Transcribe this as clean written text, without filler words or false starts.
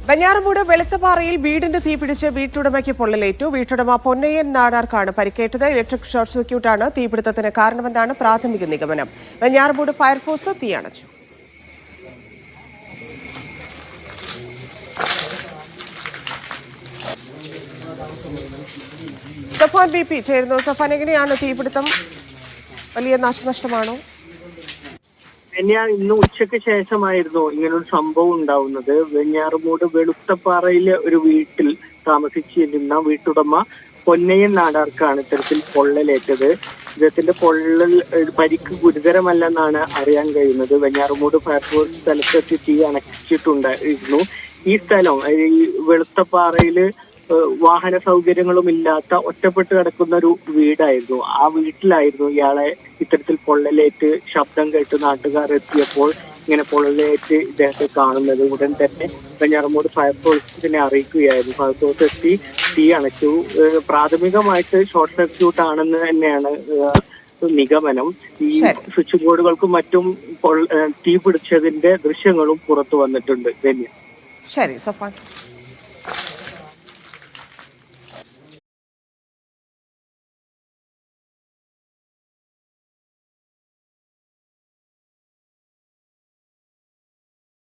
വെഞ്ഞാറമൂട് വെളുത്തപ്പാറയിൽ വീടിന്റെ തീപിടിച്ച് വീട്ടുടമയ്ക്ക് പൊള്ളലേറ്റു. വീട്ടുടമ പൊന്നയ്യൻ നാടാർക്കാണ് പരിക്കേറ്റത്. Electric short സർക്യൂട്ടാണ് തീപിടുത്തത്തിന് കാരണമെന്നാണ് പ്രാഥമിക നിഗമനം. വെഞ്ഞാറമൂട് ഫയർഫോഴ്സ് തീയണച്ചു. സഫാൻ ബി പി ചേരുന്നു. സഫാൻ, എങ്ങനെയാണ് തീപിടുത്തം? വലിയ നാശനഷ്ടമാണോ? ഇന്ന് ഉച്ചയ്ക്ക് ശേഷമായിരുന്നു ഇങ്ങനൊരു സംഭവം ഉണ്ടാവുന്നത്. വെഞ്ഞാറമൂട് വെളുത്തപ്പാറയിലെ ഒരു വീട്ടിൽ താമസിച്ചിരുന്ന വീട്ടുടമ പൊന്നയ്യൻ നാടാർക്കാണ് ഇത്തരത്തിൽ പൊള്ളലേറ്റത്. ഇദ്ദേഹത്തിന്റെ പരിക്ക് ഗുരുതരമല്ലെന്നാണ് അറിയാൻ കഴിയുന്നത്. വെഞ്ഞാറമൂട് ഫയർഫോഴ്സ് സ്ഥലത്തെത്തി തീ അണച്ചിട്ടുണ്ടായിരുന്നു. ഈ സ്ഥലം ഈ വെളുത്തപ്പാറയില് വാഹന സൗകര്യങ്ങളും ഇല്ലാത്ത ഒറ്റപ്പെട്ട് കിടക്കുന്ന ഒരു വീടായിരുന്നു. ആ വീട്ടിലായിരുന്നു ഇയാളെ ഇത്തരത്തിൽ പൊള്ളലേറ്റ് ശബ്ദം കേട്ട് നാട്ടുകാർ എത്തിയപ്പോൾ ഇങ്ങനെ പൊള്ളലേറ്റ് ഇദ്ദേഹത്തെ കാണുന്നത്. ഉടൻ തന്നെ വെഞ്ഞാറമൂട് ഫയർഫോഴ്സിനെ അറിയിക്കുകയായിരുന്നു. ഫയർഫോഴ്സ് എത്തി തീ അണച്ചു. പ്രാഥമികമായിട്ട് ഷോർട്ട് സർക്യൂട്ട് ആണെന്ന് തന്നെയാണ് നിഗമനം. ഈ സ്വിച്ച് ബോർഡുകൾക്കും മറ്റും തീ പിടിച്ചതിന്റെ ദൃശ്യങ്ങളും പുറത്തു വന്നിട്ടുണ്ട്. ശരി സഫാൻ.